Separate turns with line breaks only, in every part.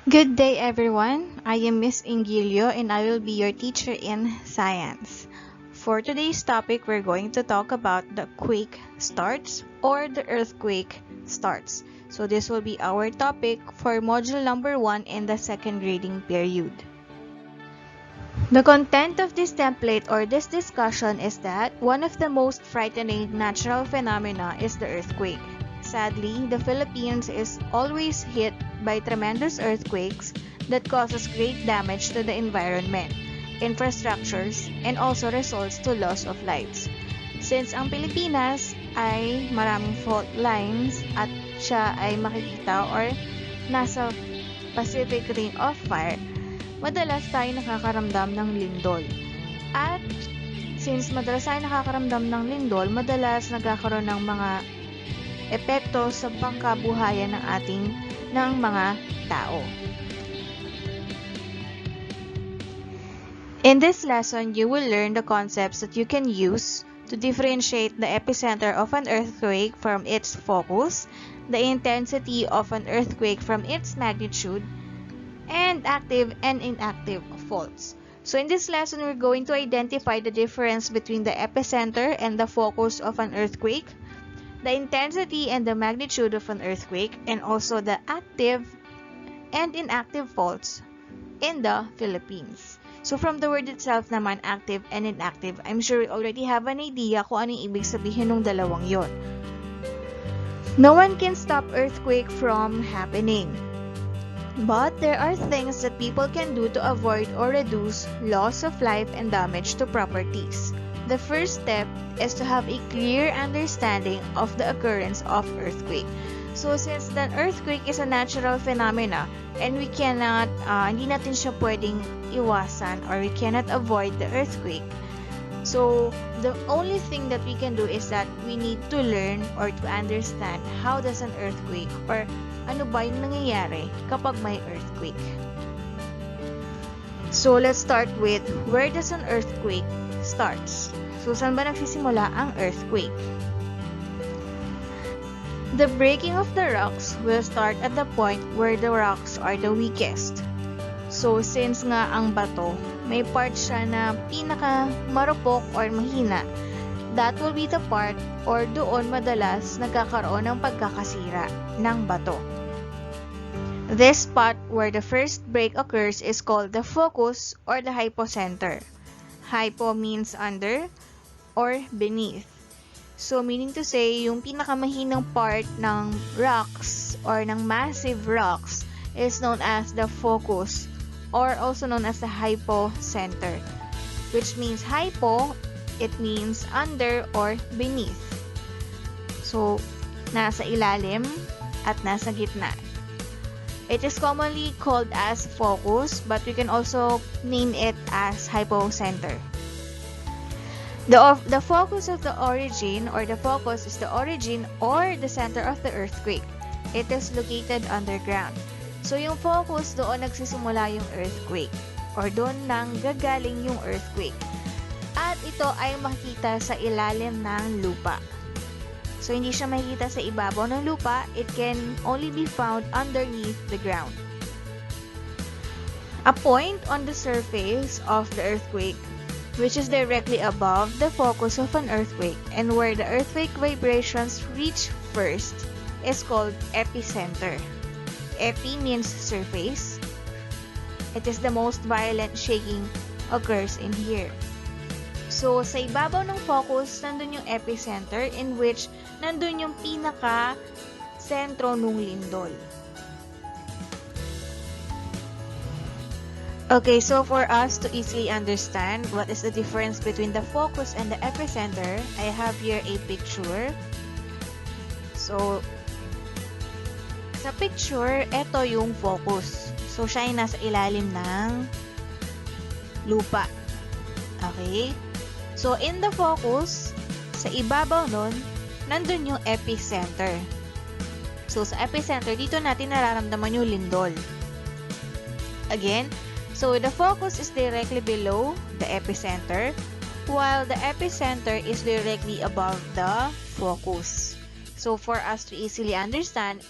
Good day, everyone. I am Miss Ingilio and I will be your teacher in science. For today's topic, we're going to talk about the quake starts or the earthquake starts. So this will be our topic for module number 1 in the second grading period. The content of this template or this discussion is that one of the most frightening natural phenomena is the earthquake. Sadly, the Philippines is always hit by tremendous earthquakes that causes great damage to the environment, infrastructures, and also results to loss of lives. Since ang Pilipinas ay maraming fault lines at siya ay makikita or nasa Pacific Ring of Fire, madalas tayo nakakaramdam ng lindol. At since madalas tayo nakakaramdam ng lindol, madalas nagkakaroon ng mga epekto sa pangkabuhayan ng mga tao. In this lesson, you will learn the concepts that you can use to differentiate the epicenter of an earthquake from its focus, the intensity of an earthquake from its magnitude, and active and inactive faults. So in this lesson, we're going to identify the difference between the epicenter and the focus of an earthquake, the intensity and the magnitude of an earthquake, and also the active and inactive faults in the Philippines. So from the word itself naman, active and inactive, I'm sure we already have an idea kung anong ibig sabihin ng dalawang yon. No one can stop earthquake from happening. But there are things that people can do to avoid or reduce loss of life and damage to properties. The first step is to have a clear understanding of the occurrence of earthquake. So since the earthquake is a natural phenomena and we cannot, hindi natin siya pwedeng iwasan or we cannot avoid the earthquake. So the only thing that we can do is that we need to learn or to understand how does an earthquake or ano ba yung nangyayari kapag may earthquake. So let's start with where does an earthquake starts. So saan ba nagsisimula ang earthquake? The breaking of the rocks will start at the point where the rocks are the weakest. So since nga ang bato, may part siya na pinaka marupok or mahina, that will be the part or doon madalas nagkakaroon ng pagkakasira ng bato. This spot where the first break occurs is called the focus or the hypocenter. Hypo means under or beneath. So meaning to say, yung pinakamahinang part ng rocks or ng massive rocks is known as the focus or also known as the hypocenter. Which means hypo, it means under or beneath. So nasa ilalim at nasa gitna. It is commonly called as focus, but we can also name it as hypocenter. The focus of the origin or the focus is the origin or the center of the earthquake. It is located underground. So yung focus, doon nagsisimula yung earthquake or doon nang gagaling yung earthquake. At ito ay makikita sa ilalim ng lupa. So hindi siya makikita sa ibabaw ng lupa, it can only be found underneath the ground. A point on the surface of the earthquake, which is directly above the focus of an earthquake and where the earthquake vibrations reach first, is called epicenter. Epi means surface. It is the most violent shaking occurs in here. So, sa ibabaw ng focus, nandun yung epicenter in which nandun yung pinaka-sentro nung lindol. Okay, so for us to easily understand what is the difference between the focus and the epicenter, I have here a picture. So, sa picture, ito yung focus. So, siya ay nasa ilalim ng lupa. Okay? So, in the focus, sa ibabaw nun, nandun yung epicenter. So, sa epicenter, dito natin nararamdaman yung lindol. Again, so the focus is directly below the epicenter, while the epicenter is directly above the focus. So, for us to easily understand,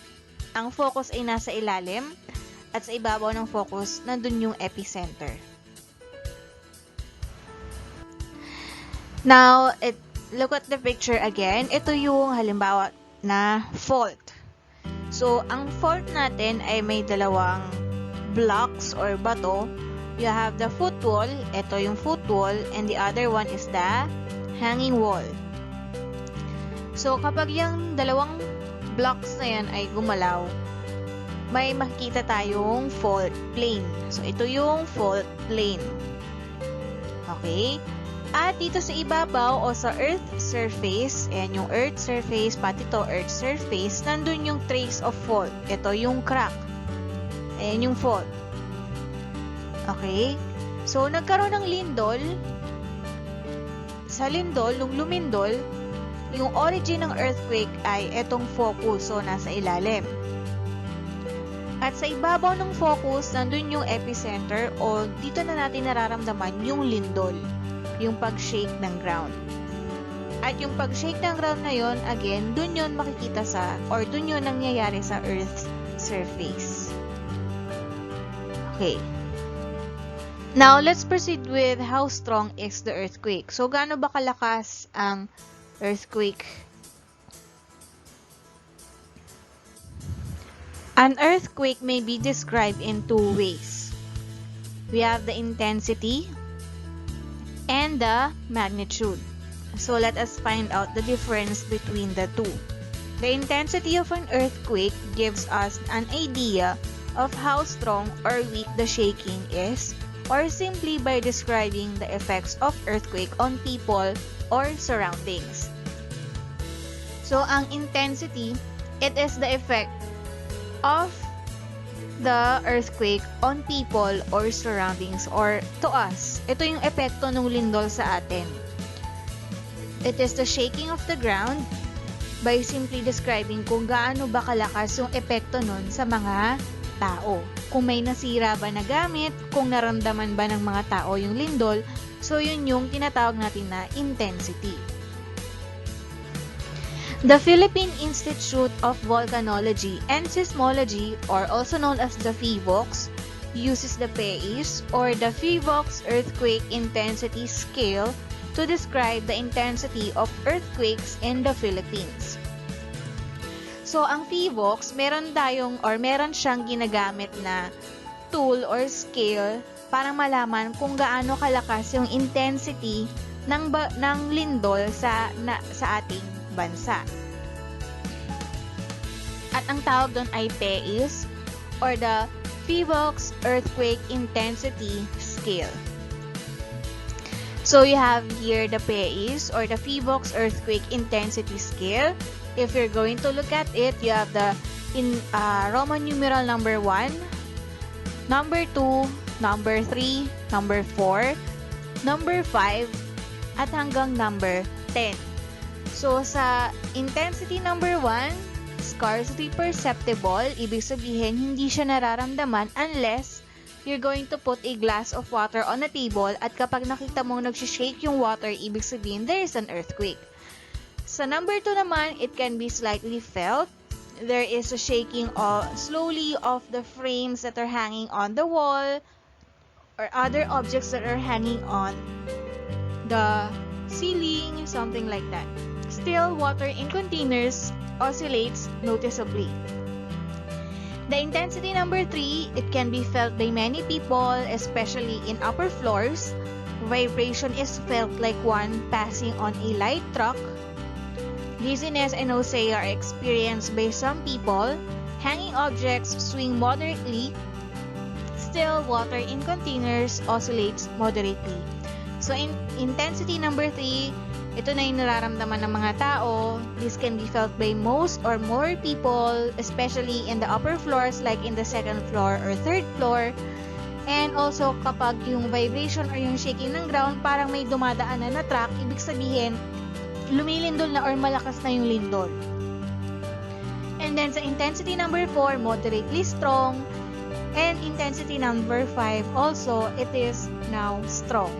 ang focus ay nasa ilalim, At sa ibabaw ng focus, nandun yung epicenter. Now, look at the picture again. Ito yung halimbawa na fault. So, ang fault natin ay may dalawang blocks or bato. You have the foot wall. Ito yung foot wall. And the other one is the hanging wall. So, kapag yung dalawang blocks na yan ay gumalaw, may makikita tayong fault plane. So, ito yung fault plane. Okay? At dito sa ibabaw o sa earth surface, ayan yung earth surface, pati to earth surface, nandun yung trace of fault. Ito yung crack. Ayan yung fault. Okay? So, nagkaroon ng lindol. Sa lindol, nung lumindol, yung origin ng earthquake ay etong focus, so nasa ilalim. At sa ibabaw ng focus, nandun yung epicenter o dito na natin nararamdaman yung lindol, yung pag-shake ng ground. At yung pag-shake ng ground na yon, again, dun yun makikita or dun yun nangyayari sa Earth's surface. Okay. Now, let's proceed with how strong is the earthquake. So, gaano ba kalakas ang earthquake? An earthquake may be described in two ways. We have the intensity and the magnitude. So let us find out the difference between the two. The intensity of an earthquake gives us an idea of how strong or weak the shaking is, or simply by describing the effects of earthquake on people or surroundings. So ang intensity, it is the effect of the earthquake on people or surroundings or to us. Ito yung epekto ng lindol sa atin. It is the shaking of the ground by simply describing kung gaano ba kalakas yung epekto nun sa mga tao. Kung may nasira ba na gamit, kung naramdaman ba ng mga tao yung lindol, so yun yung tinatawag natin na intensity. The Philippine Institute of Volcanology and Seismology, or also known as the PHIVOLCS, uses the PEIS or the PHIVOLCS Earthquake Intensity Scale to describe the intensity of earthquakes in the Philippines. So, ang PHIVOLCS, meron siyang ginagamit na tool or scale para malaman kung gaano kalakas yung intensity ng lindol sa ating bansa. At ang tawag doon ay PEIS or the PHIVOLCS Earthquake Intensity Scale. So you have here the PEIS or the PHIVOLCS Earthquake Intensity Scale. If you're going to look at it, you have the Roman numeral number 1, number 2, number 3, number 4, number 5, at hanggang number 10. So, sa intensity number 1, scarcely perceptible, ibig sabihin hindi siya nararamdaman unless you're going to put a glass of water on a table at kapag nakita mong nagsishake yung water, ibig sabihin there is an earthquake. Sa number 2 naman, it can be slightly felt. There is a shaking slowly of the frames that are hanging on the wall or other objects that are hanging on the ceiling, something like that. Still, water in containers oscillates noticeably. The intensity number 3, it can be felt by many people, especially in upper floors. Vibration is felt like one passing on a light truck. Dizziness and nausea are experienced by some people. Hanging objects swing moderately. Still, water in containers oscillates moderately. So, in intensity number 3, ito na yung nararamdaman ng mga tao. This can be felt by most or more people, especially in the upper floors like in the second floor or third floor. And also, kapag yung vibration or yung shaking ng ground, parang may dumadaanan na truck, ibig sabihin, lumilindol na or malakas na yung lindol. And then sa intensity number 4, moderately strong. And intensity number 5, also, it is now strong.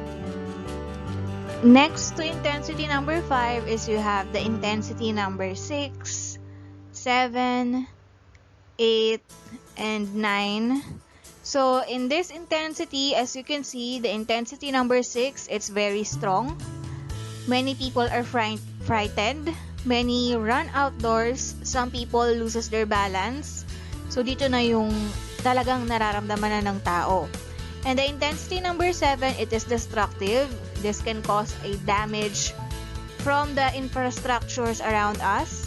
Next to intensity number 5 is you have the intensity number 6, 7, 8, and 9. So in this intensity, as you can see, the intensity number 6, it's very strong. Many people are frightened. Many run outdoors. Some people loses their balance. So dito na yung talagang nararamdaman na ng tao. And the intensity number 7, it is destructive. This can cause a damage from the infrastructures around us.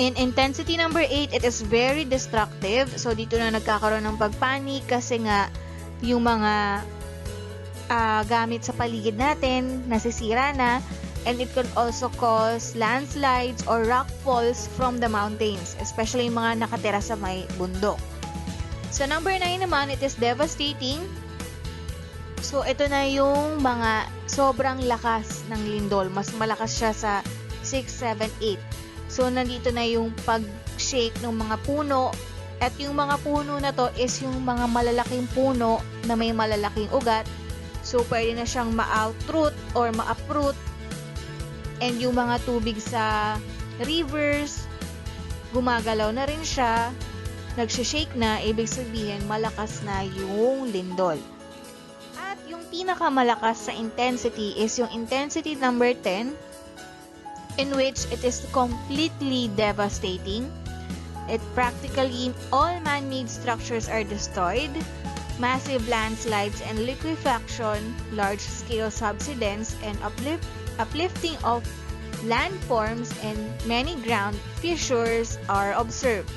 In intensity number 8, it is very destructive. So dito na nagkakaroon ng pagpanik kasi nga yung mga gamit sa paligid natin nasisira na, and it could also cause landslides or rock falls from the mountains, especially yung mga nakatira sa may bundok. So number 9 naman, it is devastating. So ito na yung mga sobrang lakas ng lindol. Mas malakas siya sa 6, 7, 8. So nandito na yung pag-shake ng mga puno. At yung mga puno na to is yung mga malalaking puno na may malalaking ugat. So, pwede na siyang ma-outroot or ma-uproot. And yung mga tubig sa rivers, gumagalaw na rin siya. Nagsishake na, ibig sabihin, malakas na yung lindol. At yung pinakamalakas sa intensity is yung intensity number 10, in which it is completely devastating. It practically all man-made structures are destroyed. Massive landslides and liquefaction, large-scale subsidence, and uplifting of landforms and many ground fissures are observed.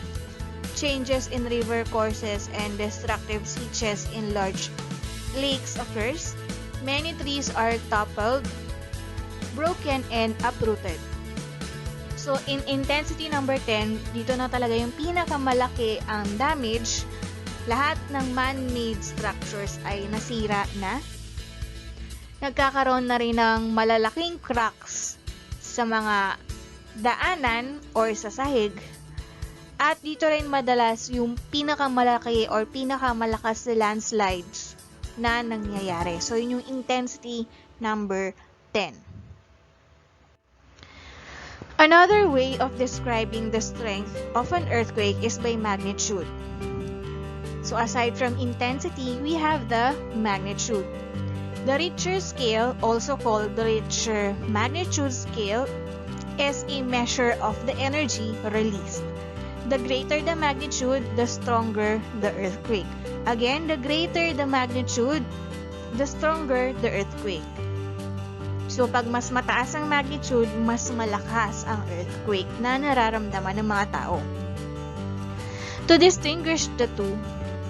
Changes in river courses and destructive switches in large lakes occurs. Many trees are toppled, broken, and uprooted. So, in intensity number 10, dito na talaga yung pinakamalaki ang damage. Lahat ng man-made structures ay nasira na. Nagkakaroon na rin ng malalaking cracks sa mga daanan or sa sahig. At dito rin madalas yung pinakamalaki or pinakamalakas na landslides na nangyayari. So, yun yung intensity number 10. Another way of describing the strength of an earthquake is by magnitude. So aside from intensity, we have the magnitude. The Richter scale, also called the Richter magnitude scale, is a measure of the energy released. The greater the magnitude, the stronger the earthquake. Again, the greater the magnitude, the stronger the earthquake. So pag mas mataas ang magnitude, mas malakas ang earthquake na nararamdaman ng mga tao. To distinguish the two,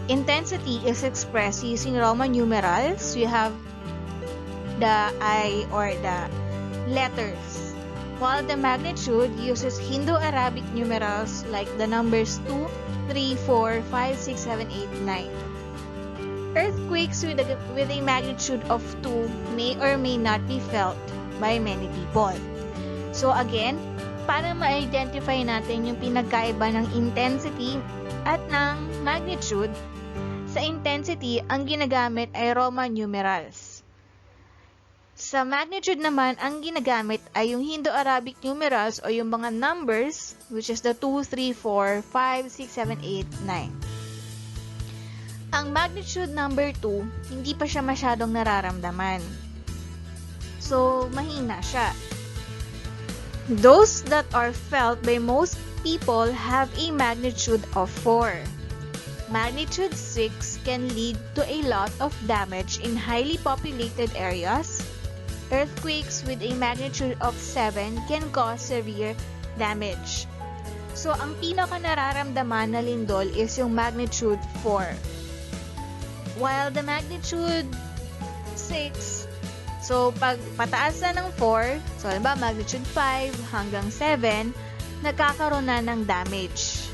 intensity is expressed using Roman numerals. You have the I or the letters, while the magnitude uses Indo-Arabic numerals like the numbers 2, 3, 4, 5, 6, 7, 8, 9. Earthquakes with a magnitude of 2 may or may not be felt by many people. So again, para ma-identify natin yung pinagkaiba ng intensity at ng magnitude, sa intensity, ang ginagamit ay Roman numerals. Sa magnitude naman, ang ginagamit ay yung Indo-Arabic numerals o yung mga numbers, which is the 2, 3, 4, 5, 6, 7, 8, 9. Ang magnitude number 2, hindi pa siya masyadong nararamdaman. So, mahina siya. Those that are felt by most people have a magnitude of 4. Magnitude 6 can lead to a lot of damage in highly populated areas. Earthquakes with a magnitude of 7 can cause severe damage. So, ang pinaka nararamdaman na lindol is yung magnitude 4. While the magnitude 6, so pag pataas na ng 4, so halimbawa magnitude 5 hanggang 7, nagkakaroon na ng damage.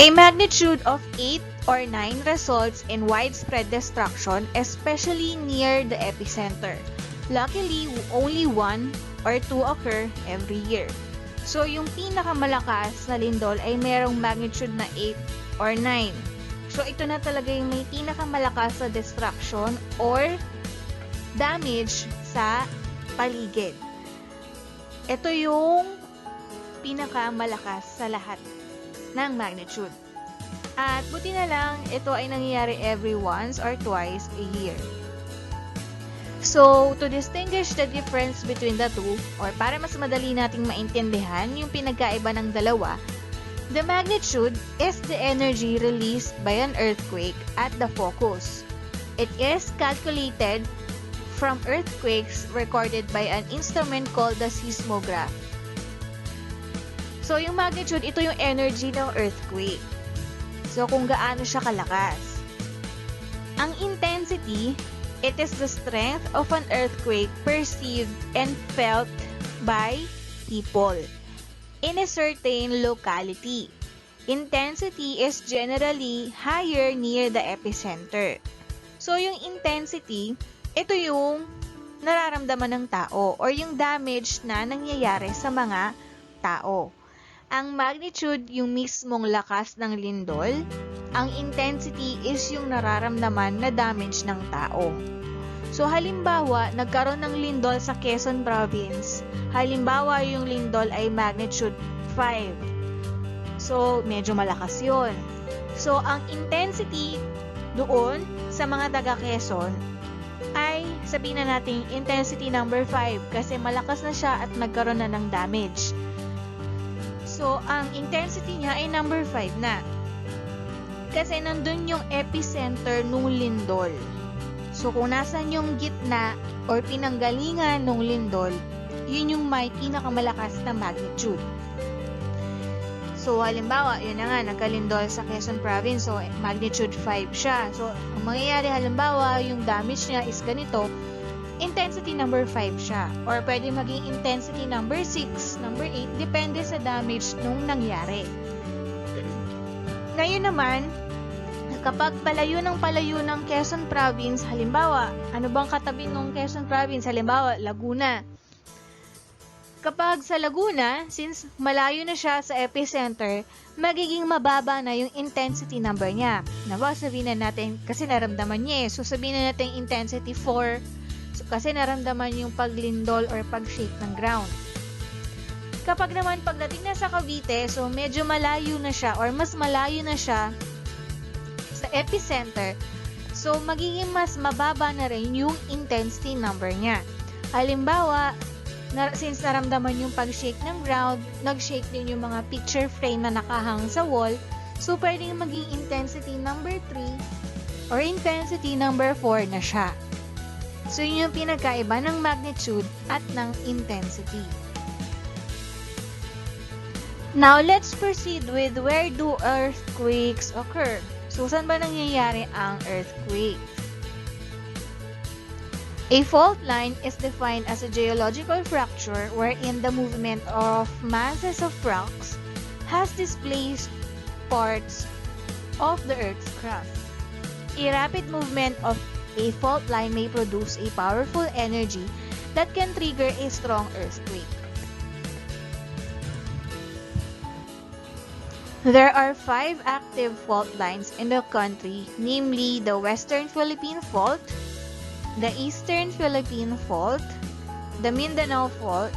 A magnitude of 8 or 9 results in widespread destruction, especially near the epicenter. Luckily, only 1 or 2 occur every year. So, yung pinakamalakas na lindol ay merong magnitude na 8 or 9. So, ito na talaga yung may pinakamalakas na destruction or damage sa paligid. Ito yung pinakamalakas sa lahat. ng magnitude. At buti na lang, ito ay nangyayari every once or twice a year. So, to distinguish the difference between the two, or para mas madali nating maintindihan yung pinagkaiba ng dalawa, the magnitude is the energy released by an earthquake at the focus. It is calculated from earthquakes recorded by an instrument called the seismograph. So, yung magnitude, ito yung energy ng earthquake. So, kung gaano siya kalakas. Ang intensity, it is the strength of an earthquake perceived and felt by people in a certain locality. Intensity is generally higher near the epicenter. So, yung intensity, ito yung nararamdaman ng tao or yung damage na nangyayari sa mga tao. Ang magnitude, yung mismong lakas ng lindol. Ang intensity is yung nararamdaman na damage ng tao. So, halimbawa, nagkaroon ng lindol sa Quezon Province. Halimbawa, yung lindol ay magnitude 5. So, medyo malakas yun. So, ang intensity doon sa mga taga Quezon ay sabihin na natin intensity number 5 kasi malakas na siya at nagkaroon na ng damage. So, ang intensity niya ay number 5 na. Kasi nandun yung epicenter nung lindol. So, kung nasan yung gitna or pinanggalingan nung lindol, yun yung may pinakamalakas na magnitude. So, halimbawa, yun na nga, nagkalindol sa Quezon Province. So, magnitude 5 siya. So, ang mangyayari halimbawa, yung damage niya is ganito, intensity number 5 siya. Or pwede maging intensity number 6, number 8, depende sa damage nung nangyari. Ngayon naman, kapag palayo ng Quezon Province, halimbawa, ano bang katabi ng Quezon Province? Halimbawa, Laguna. Kapag sa Laguna, since malayo na siya sa epicenter, magiging mababa na yung intensity number niya. Nawa, sabihin na natin, kasi naramdaman niya eh. So, sabihin na natin intensity 4, so, kasi naramdaman yung paglindol or pag-shake ng ground. Kapag naman pagdating na sa Cavite, so medyo malayo na siya or mas malayo na siya sa epicenter, so magiging mas mababa na rin yung intensity number niya. Halimbawa, since naramdaman yung pag-shake ng ground, nag-shake din yung mga picture frame na nakahang sa wall, so pwedeng maging intensity number 3 or intensity number 4 na siya. So, yun yung pinagkaiba ng magnitude at ng intensity. Now, let's proceed with where do earthquakes occur? So, saan ba nangyayari ang earthquake? A fault line is defined as a geological fracture wherein the movement of masses of rocks has displaced parts of the Earth's crust. A rapid movement of a fault line may produce a powerful energy that can trigger a strong earthquake. There are 5 active fault lines in the country, namely the Western Philippine Fault, the Eastern Philippine Fault, the Mindanao Fault,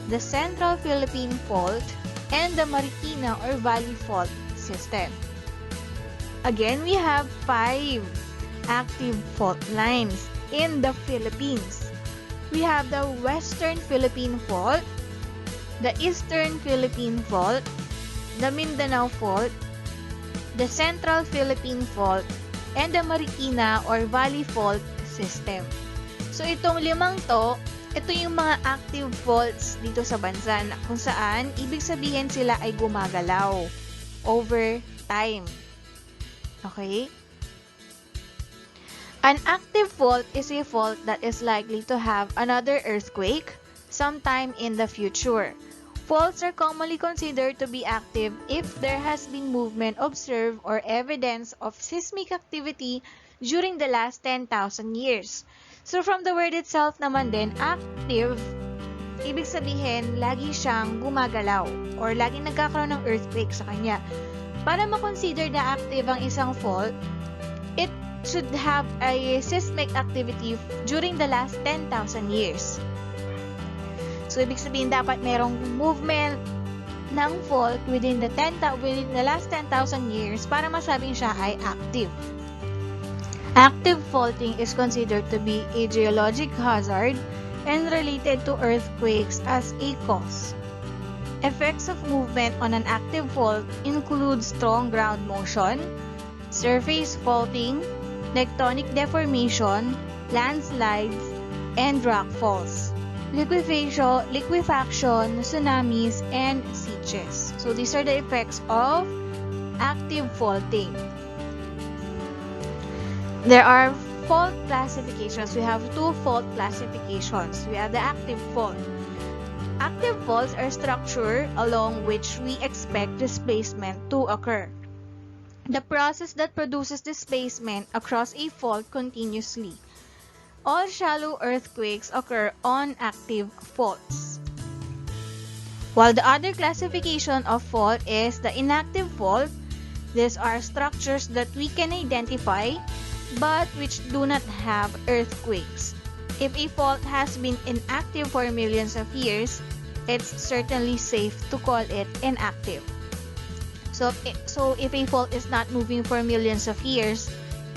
the Central Philippine Fault, and the Marikina or Valley Fault system. Again, we have 5 active fault lines in the Philippines. We have the Western Philippine Fault, the Eastern Philippine Fault, the Mindanao Fault, the Central Philippine Fault, and the Marikina or Valley Fault system. So, itong 5 to, ito yung mga active faults dito sa bansa na kung saan, ibig sabihin sila ay gumagalaw over time. Okay? An active fault is a fault that is likely to have another earthquake sometime in the future. Faults are commonly considered to be active if there has been movement observed or evidence of seismic activity during the last 10,000 years. So from the word itself naman din, active, ibig sabihin, lagi siyang gumagalaw or lagi nagkakaroon ng earthquake sa kanya. Para ma-consider na active ang isang fault, it should have a seismic activity during the last 10,000 years. So, ibig sabihin dapat merong movement ng fault within the last 10,000 years para masabing siya ay active. Active faulting is considered to be a geologic hazard and related to earthquakes as a cause. Effects of movement on an active fault include strong ground motion, surface faulting, tectonic deformation, landslides, and rockfalls, liquefaction, tsunamis, and sieges. So these are the effects of active faulting. There are fault classifications. We have two fault classifications. We have the active fault. Active faults are structures along which we expect displacement to occur. The process that produces displacement across a fault continuously. All shallow earthquakes occur on active faults. While the other classification of fault is the inactive fault. These are structures that we can identify but which do not have earthquakes. If a fault has been inactive for millions of years, it's certainly safe to call it inactive. So if a fault is not moving for millions of years,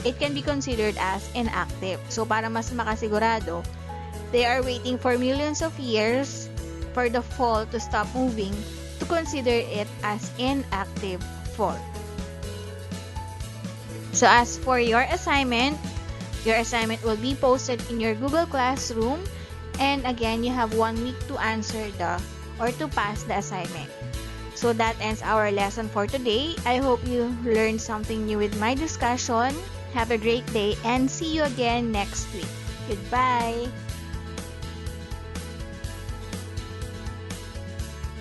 it can be considered as inactive. So para mas makasigurado, they are waiting for millions of years for the fault to stop moving to consider it as inactive fault. So as for your assignment will be posted in your Google Classroom, and again, you have 1 week to answer to pass the assignment. So that ends our lesson for today. I hope you learned something new with my discussion. Have a great day and see you again next week. Goodbye!